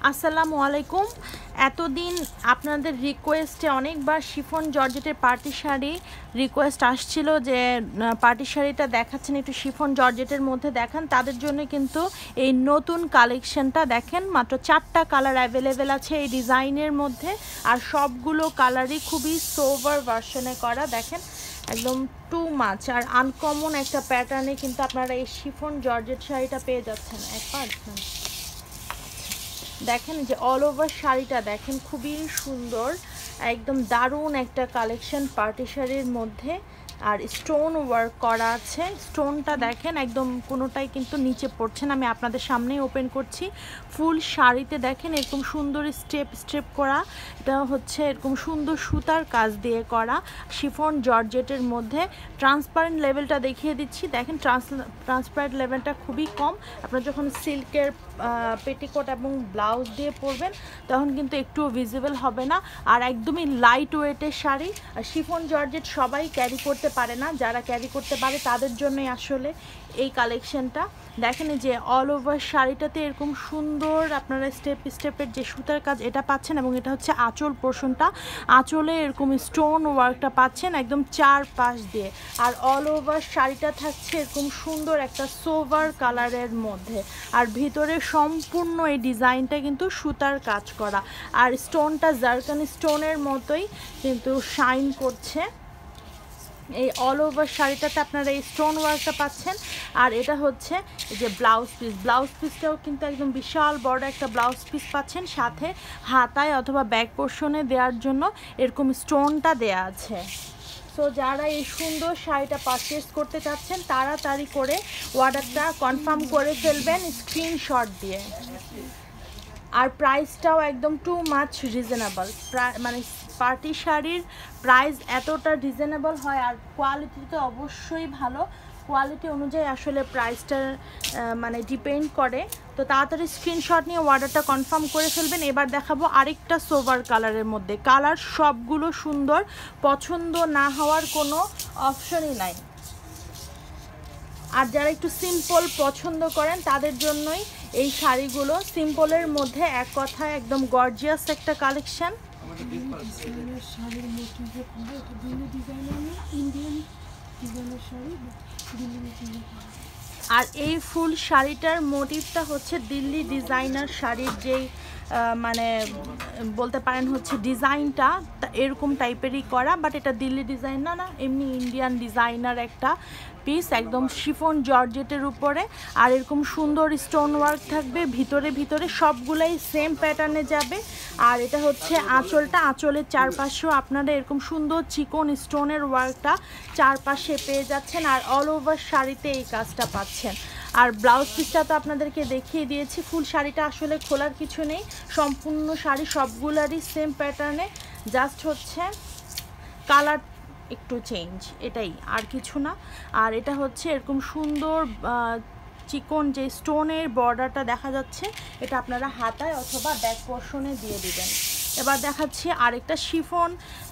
আসসালামু আলাইকুম। এতদিন আপনাদের রিকোয়েস্টে অনেকবার শিফন জর্জেটের পার্টি শাড়ি রিকোয়েস্ট আসছিল যে পার্টি শাড়িটা দেখাচ্ছেন, একটু শিফন জর্জেটের মধ্যে দেখান। তাদের জন্য কিন্তু এই নতুন কালেকশনটা দেখেন, মাত্র 4টা কালার অ্যাভেলেবেল আছে এই ডিজাইনের মধ্যে, আর সবগুলো কালারই খুবই সোভার ভার্সনে করা। দেখেন একদম টু মাচ আর আনকমন একটা প্যাটার্নে কিন্তু আপনারা এই শিফন জর্জেট শাড়িটা পেয়ে যাচ্ছেন। একবার দেখেন যে অল ওভার শাড়িটা দেখেন, খুবই সুন্দর, একদম দারুণ একটা কালেকশন পার্টি শাড়ির মধ্যে। আর স্টোন ওয়ার্ক করা আছে, স্টোনটা দেখেন একদম কোনোটাই কিন্তু নিচে পড়ছে না। আমি আপনাদের সামনেই ওপেন করছি। ফুল শাড়িতে দেখেন এরকম সুন্দর স্টেপ স্টেপ করা, এটা হচ্ছে এরকম সুন্দর সুতার কাজ দিয়ে করা শিফন জর্জেটের মধ্যে। ট্রান্সপারেন্ট লেভেলটা দেখিয়ে দিচ্ছি, দেখেন ট্রান্সপারেন্ট লেভেলটা খুবই কম। আপনারা যখন সিল্কের পেটিকোট এবং ব্লাউজ দিয়ে পরবেন তখন কিন্তু একটুও ভিজিবল হবে না। আর একদমই লাইট ওয়েটের শাড়ি। আর শিফন জর্জেট সবাই ক্যারি করতে পারে না, যারা ক্যারি করতে পারে তাদের জন্যই আসলে এই কালেকশনটা। দেখেন যে অল ওভার শাড়িটাতে এরকম সুন্দর আপনারা স্টেপ স্টেপের যে সুতার কাজ এটা পাচ্ছেন, এবং এটা হচ্ছে আঁচল পোর্শনটা, আঁচলে এরকম স্টোন ওয়ার্কটা পাচ্ছেন একদম চারপাশ দিয়ে। আর অল ওভার শাড়িটা থাকছে এরকম সুন্দর একটা সোভার কালারের মধ্যে, আর ভিতরে সম্পূর্ণ এই ডিজাইনটা কিন্তু সুতার কাজ করা, আর স্টোনটা জারকান স্টোনের মতোই কিন্তু শাইন করছে। এই অল ওভার শাড়িটাতে আপনারা এই স্টোন ওয়ার্কটা পাচ্ছেন। আর এটা হচ্ছে এই যে ব্লাউজ পিস, ব্লাউজ পিসটাও কিন্তু একদম বিশাল বড় একটা ব্লাউজ পিস পাচ্ছেন, সাথে হাতায় অথবা ব্যাক পোর্শনে দেওয়ার জন্য এরকম স্টোনটা দেয়া আছে। সো যারা এই সুন্দর শাড়িটা পারচেস করতে চাচ্ছেন তাড়াতাড়ি করে অর্ডারটা কনফার্ম করে ফেলবেন স্ক্রিনশট দিয়ে। আর প্রাইসটাও একদম টু মাচ রিজনেবল, মানে পার্টি শাড়ির প্রাইস এতটা রিজনেবল হয়, আর কোয়ালিটি তো অবশ্যই ভালো। কোয়ালিটি অনুযায়ী আসলে প্রাইসটা মানে ডিপেন্ড করে। তো তাড়াতাড়ি স্ক্রিনশট নিয়ে অর্ডারটা কনফার্ম করে ফেলবেন। এবার দেখাবো আরেকটা সোভার কালারের মধ্যে। কালার সবগুলো সুন্দর, পছন্দ না হওয়ার কোনো অপশনই নাই। আর যারা একটু সিম্পল পছন্দ করেন তাদের জন্যই এই শাড়িগুলো। সিম্পলের মধ্যে এক কথায় একদম গর্জিয়াস একটা কালেকশন। আর এই ফুল শাড়িটার মোটিভটা হচ্ছে দিল্লি ডিজাইনার শাড়ির যেই মানে বলতে পারেন হচ্ছে ডিজাইনটা এরকম টাইপেরই করা, বাট এটা দিল্লি ডিজাইন না, এমনি ইন্ডিয়ান ডিজাইনার একটা পিস, একদম শিফন জর্জেটের উপরে। আর এরকম সুন্দর স্টোন ওয়ার্ক থাকবে ভিতরে ভিতরে, সবগুলাই সেম প্যাটার্নে যাবে। আর এটা হচ্ছে আঁচলটা, আঁচলের চারপাশেও আপনারা এরকম সুন্দর চিকন স্টোনের ওয়ার্কটা চারপাশে পেয়ে যাচ্ছেন। আর অল ওভার শাড়িতে এই কাজটা পাচ্ছেন। আর ব্লাউজ পিসটা তো আপনাদেরকে দেখিয়ে দিয়েছি। ফুল শাড়িটা আসলে খোলার কিছু নেই, সম্পূর্ণ শাড়ি সবগুলারই সেম প্যাটার্নে, জাস্ট হচ্ছে কালার একটু চেঞ্জ, এটাই, আর কিছু না। আর এটা হচ্ছে এরকম সুন্দর চিকন যে স্টোনের বর্ডারটা দেখা যাচ্ছে, এটা আপনারা হাতায় অথবা ব্যাক পোর্শনে দিয়ে দিবেন। এবার দেখাচ্ছি আরেকটা শিফন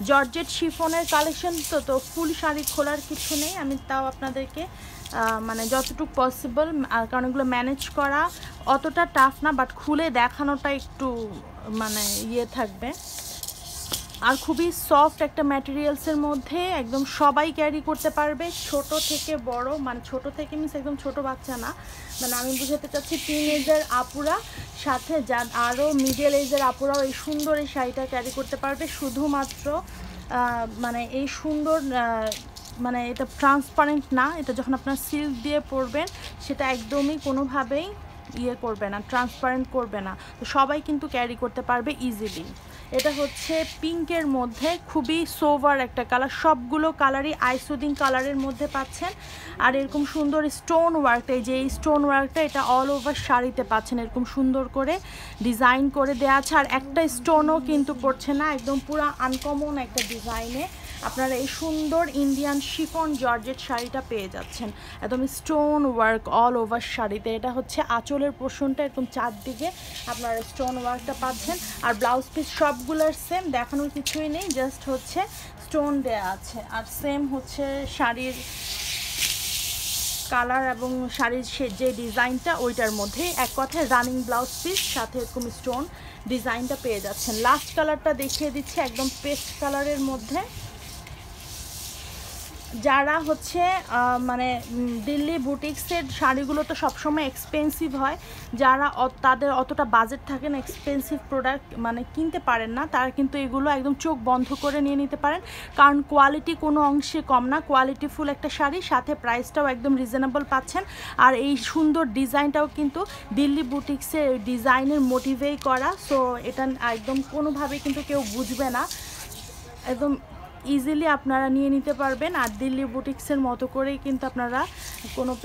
জর্জেট শিফনের কালেকশন। তো ফুল শাড়ি খোলার কিছু নেই, আমি তাও আপনাদেরকে মানে যতটুকু পসিবল, কারণ এগুলো ম্যানেজ করা অতটা টাফ না, বাট খুলে দেখানোটা একটু মানে ইয়ে থাকবে। আর খুবই সফট একটা ম্যাটেরিয়ালসের মধ্যে, একদম সবাই ক্যারি করতে পারবে, ছোট থেকে বড়, মানে ছোট থেকে মিন্স একদম ছোট বাচ্চা না, মানে আমি বুঝাতে চাচ্ছি টিন এজের আপুরা, সাথে যা আরও মিডল এজের আপুরাও এই সুন্দর এই শাড়িটা ক্যারি করতে পারবে। শুধুমাত্র মানে এই সুন্দর মানে এটা ট্রান্সপারেন্ট না, এটা যখন আপনার সিল্ক দিয়ে পরবেন সেটা একদমই কোনোভাবেই ইয়ে করবে না, ট্রান্সপারেন্ট করবে না। তো সবাই কিন্তু ক্যারি করতে পারবে ইজিলি। এটা হচ্ছে পিঙ্কের মধ্যে, খুবই সোভার একটা কালার, সবগুলো কালারই আইসুদিং কালারের মধ্যে পাচ্ছেন। আর এরকম সুন্দর স্টোন ওয়ার্কটা, এই যে এই স্টোন ওয়ার্কটা এটা অল ওভার শাড়িতে পাচ্ছেন, এরকম সুন্দর করে ডিজাইন করে দেওয়া আছে। আর একটা স্টোনও কিন্তু পড়ছে না, একদম পুরো আনকমন একটা ডিজাইনে আপনারা এই সুন্দর ইন্ডিয়ান শিফন জর্জেট শাড়িটা পেয়ে যাচ্ছেন, একদম স্টোন ওয়ার্ক অল ওভার শাড়িতে। এটা হচ্ছে আঁচলের পোর্শনটা, এরকম চারদিকে আপনারা স্টোন ওয়ার্কটা পাচ্ছেন। আর ব্লাউজ পিস সবগুলোর সেম, দেখানোর কিছুই নেই, জাস্ট হচ্ছে স্টোন দেয়া আছে। আর সেম হচ্ছে শাড়ির কালার এবং শাড়ির যে ডিজাইনটা ওইটার মধ্যে এক কথায় রানিং ব্লাউজ পিস সাথে এরকম স্টোন ডিজাইনটা পেয়ে যাচ্ছেন। লাস্ট কালারটা দেখিয়ে দিচ্ছি একদম পেস্ট কালারের মধ্যে। যারা হচ্ছে মানে দিল্লি বুটিক্সের শাড়িগুলো তো সবসময় এক্সপেন্সিভ হয়, যারা তাদের অতটা বাজেট থাকে না, এক্সপেন্সিভ প্রোডাক্ট মানে কিনতে পারেন না, তারা কিন্তু এগুলো একদম চোখ বন্ধ করে নিয়ে নিতে পারেন, কারণ কোয়ালিটি কোনো অংশে কম না, কোয়ালিটিফুল একটা শাড়ি, সাথে প্রাইসটাও একদম রিজনেবল পাচ্ছেন। আর এই সুন্দর ডিজাইনটাও কিন্তু দিল্লি বুটিক্সের ডিজাইনের মোটিভেই করা, সো এটা একদম কোনোভাবেই কিন্তু কেউ বুঝবে না, একদম ইজিলি আপনারা নিয়ে নিতে পারবেন। আর দিল্লি বুটিক্সের মতো করেই কিন্তু আপনারা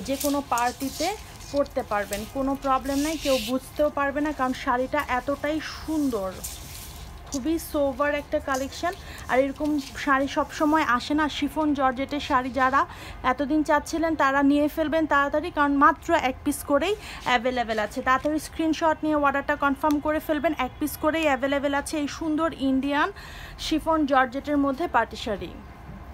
যে কোনো পার্টিতে পরতে পারবেন, কোনো প্রবলেম নাই, কেউ বুঝতেও পারবে না, কারণ শাড়িটা এতটাই সুন্দর, খুবই সোভার একটা কালেকশন। আর এরকম শাড়ি সবসময় আসে না, শিফন জর্জেটের শাড়ি যারা এতদিন চাচ্ছিলেন তারা নিয়ে ফেলবেন তাড়াতাড়ি, কারণ মাত্র এক পিস করেই অ্যাভেলেবেল আছে। তাড়াতাড়ি স্ক্রিনশট নিয়ে অর্ডারটা কনফার্ম করে ফেলবেন, এক পিস করেই অ্যাভেলেবেল আছে এই সুন্দর ইন্ডিয়ান শিফন জর্জেটের মধ্যে পার্টি শাড়ি।